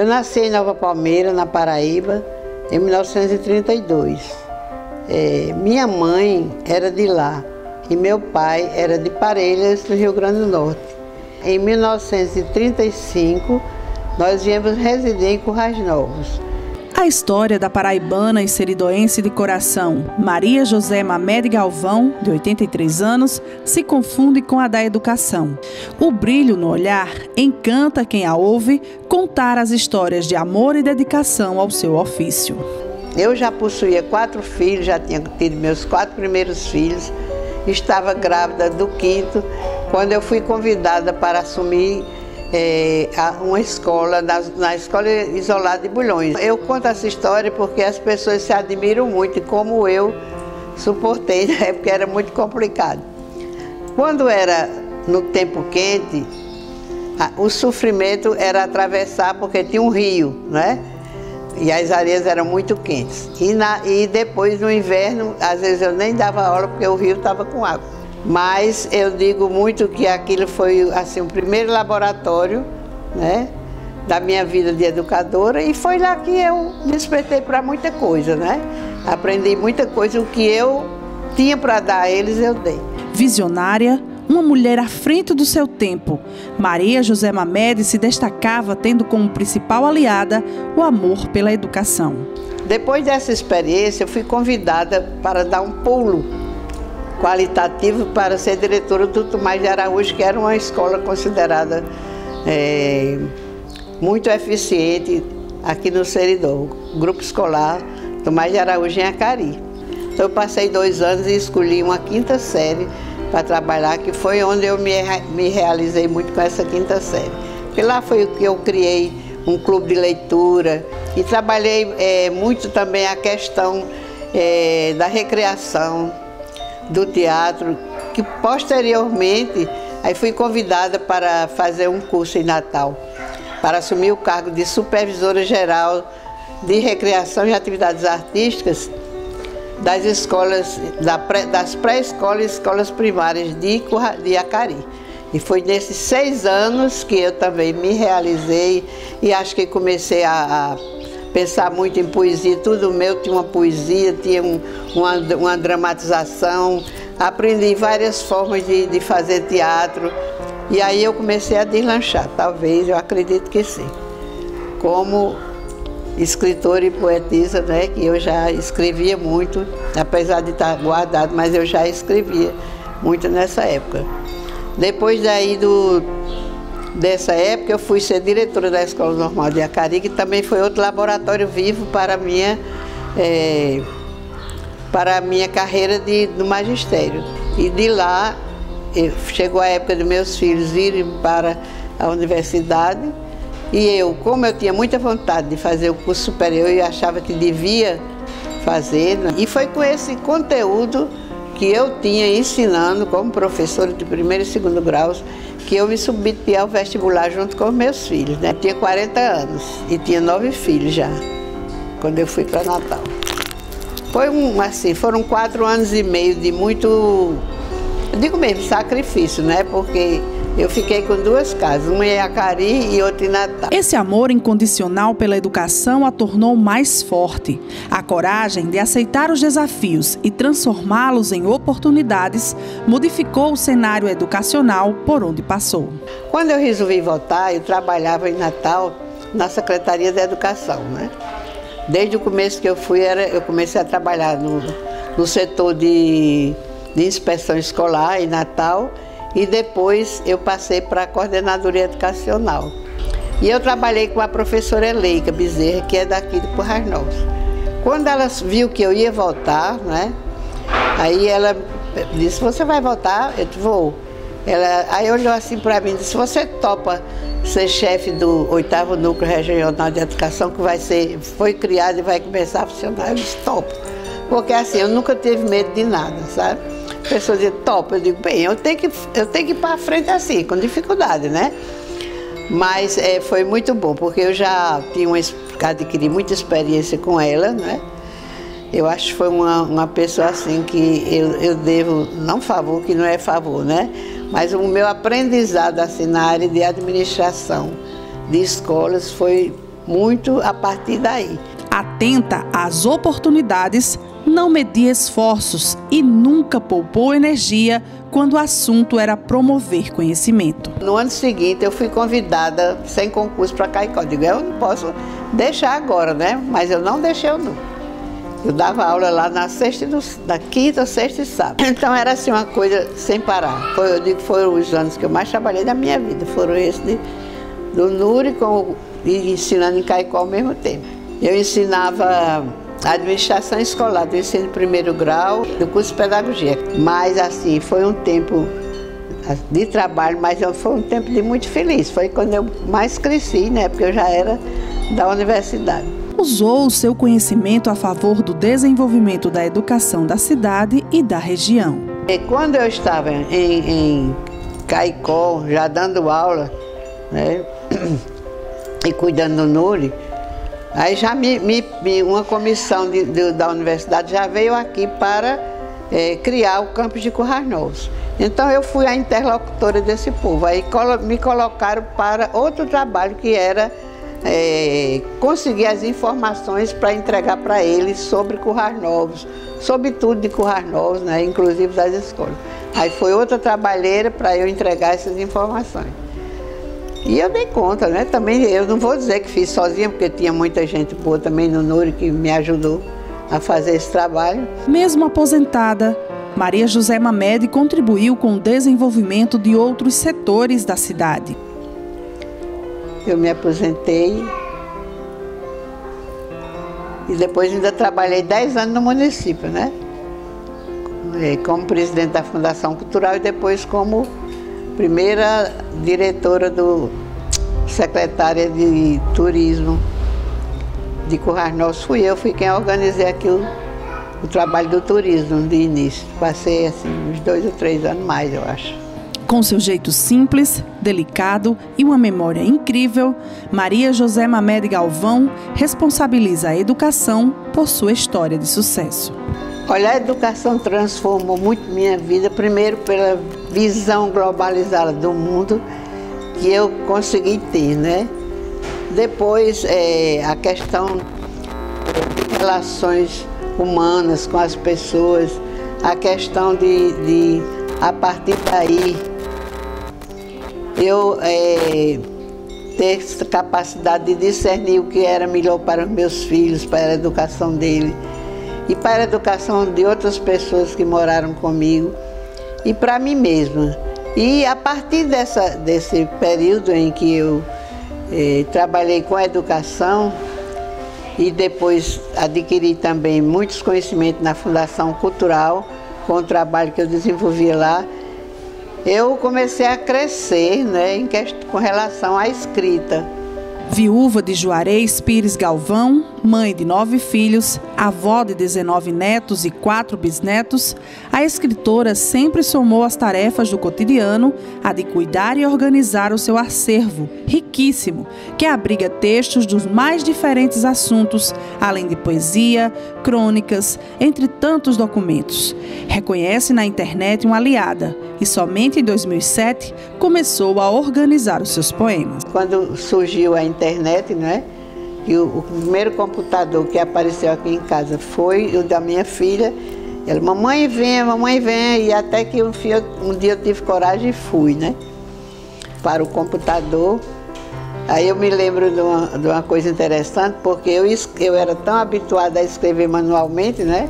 Eu nasci em Nova Palmeira, na Paraíba, em 1932. Minha mãe era de lá e meu pai era de Parelhas, no Rio Grande do Norte. Em 1935, nós viemos residir em Currais Novos. A história da paraibana e seridoense de coração, Maria José Mamed Galvão, de 83 anos, se confunde com a da educação. O brilho no olhar encanta quem a ouve contar as histórias de amor e dedicação ao seu ofício. Eu já possuía 4 filhos, já tinha tido meus 4 primeiros filhos, estava grávida do 5º, quando eu fui convidada para assumir uma escola, na Escola Isolada de Bulhões. Eu conto essa história porque as pessoas se admiram muito e como eu suportei, né? Porque era muito complicado. Quando era no tempo quente, o sofrimento era atravessar porque tinha um rio, né? E as areias eram muito quentes. E depois no inverno, às vezes eu nem dava aula porque o rio estava com água. Mas eu digo muito que aquilo foi assim, o primeiro laboratório, né, da minha vida de educadora, e foi lá que eu despertei para muita coisa, né? Aprendi muita coisa, o que eu tinha para dar a eles, eu dei. Visionária, uma mulher à frente do seu tempo, Maria José Mamed se destacava tendo como principal aliada o amor pela educação. Depois dessa experiência, eu fui convidada para dar um pulo qualitativo para ser diretora do Tomás de Araújo, que era uma escola considerada muito eficiente aqui no Seridó, Grupo Escolar Tomás de Araújo em Acari. Então eu passei 2 anos e escolhi uma 5ª série para trabalhar, que foi onde eu me realizei muito com essa 5ª série. Porque lá foi que eu criei um clube de leitura e trabalhei muito também a questão da recreação, do teatro, que posteriormente aí fui convidada para fazer um curso em Natal, para assumir o cargo de supervisora geral de recreação e atividades artísticas das escolas, das pré-escolas e escolas primárias de Acari. E foi nesses 6 anos que eu também me realizei e acho que comecei a pensar muito em poesia, tudo meu tinha uma poesia, tinha uma dramatização, aprendi várias formas de fazer teatro e aí eu comecei a deslanchar, talvez, eu acredito que sim. Como escritora e poetisa, né, que eu já escrevia muito, apesar de estar guardado, mas eu já escrevia muito nessa época. Depois dessa época eu fui ser diretora da Escola Normal de Acari, que também foi outro laboratório vivo para a minha carreira no magistério. E de lá chegou a época de meus filhos irem para a universidade e eu, como eu tinha muita vontade de fazer o curso superior e achava que devia fazer, né? E foi com esse conteúdo que eu tinha ensinando como professora de 1º e 2º graus, que eu me submeti ao vestibular junto com os meus filhos, né? Eu tinha 40 anos e tinha 9 filhos já, quando eu fui para Natal. Foram 4 anos e meio de muito, eu digo mesmo, sacrifício, né? Porque eu fiquei com 2 casas, uma em Acari e outra em Natal. Esse amor incondicional pela educação a tornou mais forte. A coragem de aceitar os desafios e transformá-los em oportunidades modificou o cenário educacional por onde passou. Quando eu resolvi voltar, eu trabalhava em Natal na Secretaria da Educação, né? Desde o começo que eu fui, eu comecei a trabalhar no setor de inspeção escolar em Natal, e depois eu passei para a coordenadoria educacional. E eu trabalhei com a professora Eleika Bezerra, que é daqui de Currais Novos. Quando ela viu que eu ia voltar, né, aí ela disse, você vai voltar? Eu disse, vou. Aí olhou assim para mim e disse, você topa ser chefe do 8º Núcleo Regional de Educação, que foi criado e vai começar a funcionar? Eu disse, topo. Porque assim, eu nunca tive medo de nada, sabe? A pessoa diz, top, eu digo, bem, eu tenho que ir para frente assim, com dificuldade, né? Mas foi muito bom, porque eu já adquiri muita experiência com ela, né? Eu acho que foi uma pessoa assim que eu devo, não favor, que não é favor, né? Mas o meu aprendizado assim na área de administração de escolas foi muito a partir daí. Atenta às oportunidades, não media esforços e nunca poupou energia quando o assunto era promover conhecimento. No ano seguinte, eu fui convidada sem concurso para Caicó. Digo, eu não posso deixar agora, né? Mas eu não deixei, eu dava aula lá na quinta, sexta e sábado. Então era assim uma coisa sem parar. Eu digo que foram os anos que eu mais trabalhei da minha vida. Foram esses do NURI e ensinando em Caicó ao mesmo tempo. Eu ensinava administração escolar, do ensino de primeiro grau, do curso de pedagogia. Mas assim, foi um tempo de trabalho, mas foi um tempo de muito feliz. Foi quando eu mais cresci, né? Porque eu já era da universidade. Usou o seu conhecimento a favor do desenvolvimento da educação da cidade e da região. E quando eu estava em Caicó, já dando aula, né? E cuidando do NURI, aí já uma comissão da universidade já veio aqui para criar o campus de Currais Novos. Então eu fui a interlocutora desse povo. Aí me colocaram para outro trabalho que era conseguir as informações para entregar para eles sobre Currais Novos, sobre tudo de Currais Novos, né, inclusive das escolas. Aí foi outra trabalheira para eu entregar essas informações. E eu dei conta, né? Também eu não vou dizer que fiz sozinha, porque tinha muita gente boa também no NURI que me ajudou a fazer esse trabalho. Mesmo aposentada, Maria José Mamed contribuiu com o desenvolvimento de outros setores da cidade. Eu me aposentei e depois ainda trabalhei 10 anos no município, né? Como presidente da Fundação Cultural e depois como primeira diretora secretária de turismo de Currais Novos. Fui quem organizei aqui o trabalho do turismo de início. Passei assim uns 2 ou 3 anos mais, eu acho. Com seu jeito simples, delicado e uma memória incrível, Maria José Mamed Galvão responsabiliza a educação por sua história de sucesso. Olha, a educação transformou muito minha vida, primeiro pela visão globalizada do mundo que eu consegui ter, né? Depois, a questão de relações humanas com as pessoas, a questão de a partir daí, eu ter essa capacidade de discernir o que era melhor para os meus filhos, para a educação deles, e para a educação de outras pessoas que moraram comigo e para mim mesma. E a partir desse período em que eu trabalhei com a educação e depois adquiri também muitos conhecimentos na Fundação Cultural, com o trabalho que eu desenvolvi lá, eu comecei a crescer, né, com relação à escrita. Viúva de Juarez Pires Galvão, mãe de 9 filhos, avó de 19 netos e 4 bisnetos, a escritora sempre somou às tarefas do cotidiano a de cuidar e organizar o seu acervo, riquíssimo, que abriga textos dos mais diferentes assuntos, além de poesia, crônicas, entre tantos documentos. Reconhece na internet uma aliada e somente em 2007 começou a organizar os seus poemas. Quando surgiu a internet, né? E o primeiro computador que apareceu aqui em casa foi o da minha filha. Ela, mamãe venha, e até que um dia eu tive coragem e fui, né? Para o computador. Aí eu me lembro de uma coisa interessante, porque eu era tão habituada a escrever manualmente, né?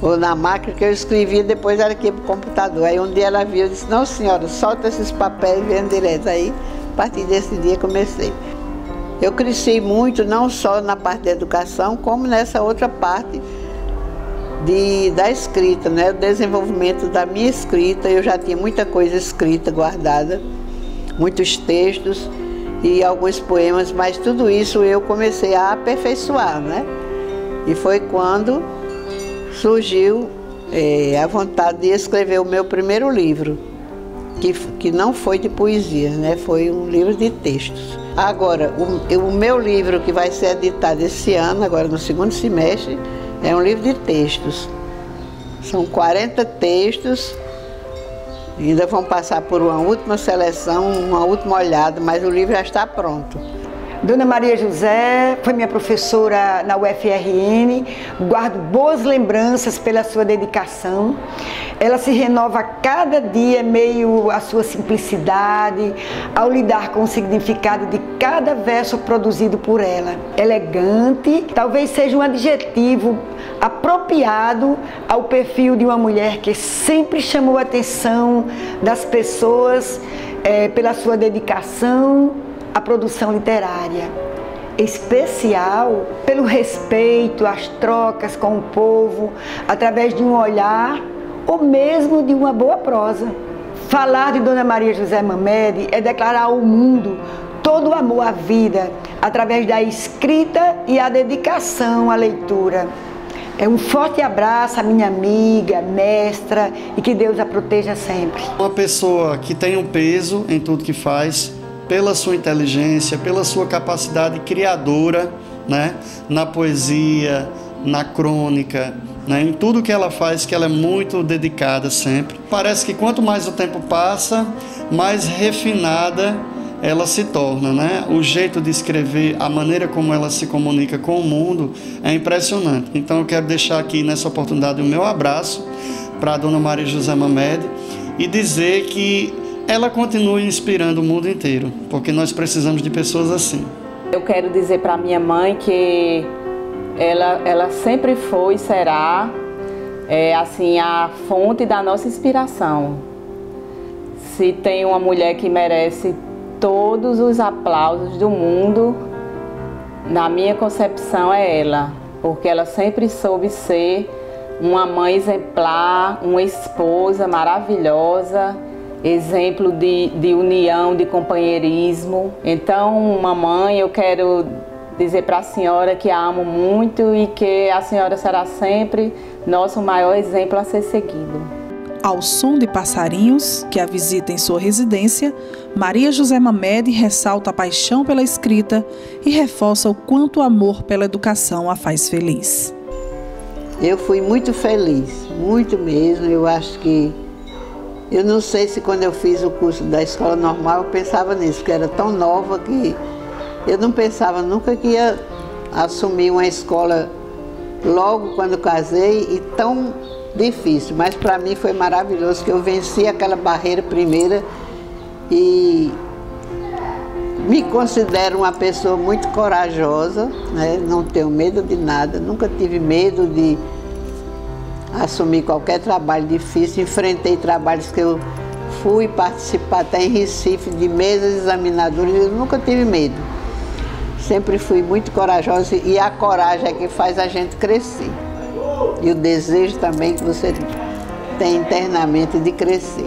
Ou na máquina, que eu escrevia, depois era aqui para o computador. Aí um dia ela viu e disse, não senhora, solta esses papéis e vem direto. Aí, a partir desse dia, comecei. Eu cresci muito, não só na parte da educação, como nessa outra parte da escrita, né? O desenvolvimento da minha escrita. Eu já tinha muita coisa escrita, guardada, muitos textos e alguns poemas, mas tudo isso eu comecei a aperfeiçoar, né? E foi quando surgiu a vontade de escrever o meu primeiro livro, que não foi de poesia, né? Foi um livro de textos. Agora, o meu livro que vai ser editado esse ano, agora no segundo semestre, é um livro de textos. São 40 textos, ainda vão passar por uma última seleção, uma última olhada, mas o livro já está pronto. Dona Maria José foi minha professora na UFRN, guardo boas lembranças pela sua dedicação. Ela se renova a cada dia meio à sua simplicidade, ao lidar com o significado de cada verso produzido por ela. Elegante, talvez seja um adjetivo apropriado ao perfil de uma mulher que sempre chamou a atenção das pessoas pela sua dedicação à produção literária, especial pelo respeito às trocas com o povo, através de um olhar ou mesmo de uma boa prosa. Falar de Dona Maria José Mamed é declarar ao mundo todo o amor à vida, através da escrita e a dedicação à leitura. Um forte abraço à minha amiga, mestra, e que Deus a proteja sempre. Uma pessoa que tem um peso em tudo que faz, pela sua inteligência, pela sua capacidade criadora, né? Na poesia, na crônica, né? Em tudo que ela faz, que ela é muito dedicada sempre. Parece que quanto mais o tempo passa, mais refinada ela se torna, né? O jeito de escrever, a maneira como ela se comunica com o mundo é impressionante. Então eu quero deixar aqui nessa oportunidade o meu abraço para a Dona Maria José Mamed e dizer que ela continua inspirando o mundo inteiro, porque nós precisamos de pessoas assim. Eu quero dizer para minha mãe que ela sempre foi e será assim, a fonte da nossa inspiração. Se tem uma mulher que merece todos os aplausos do mundo, na minha concepção é ela, porque ela sempre soube ser uma mãe exemplar, uma esposa maravilhosa, exemplo de união, de companheirismo. Então, mamãe, eu quero dizer para a senhora que a amo muito e que a senhora será sempre nosso maior exemplo a ser seguido. Ao som de passarinhos que a visitam em sua residência, Maria José Mamed ressalta a paixão pela escrita e reforça o quanto o amor pela educação a faz feliz. Eu fui muito feliz, muito mesmo. Eu acho que eu não sei se quando eu fiz o curso da escola normal eu pensava nisso, porque era tão nova que eu não pensava nunca que ia assumir uma escola logo quando casei e tão difícil. Mas para mim foi maravilhoso, que eu venci aquela barreira primeira e me considero uma pessoa muito corajosa, né? Não tenho medo de nada, nunca tive medo de assumir qualquer trabalho difícil. Enfrentei trabalhos que eu fui participar até em Recife de mesas examinadoras, eu nunca tive medo. Sempre fui muito corajosa e a coragem é que faz a gente crescer. E o desejo também que você tem internamente de crescer.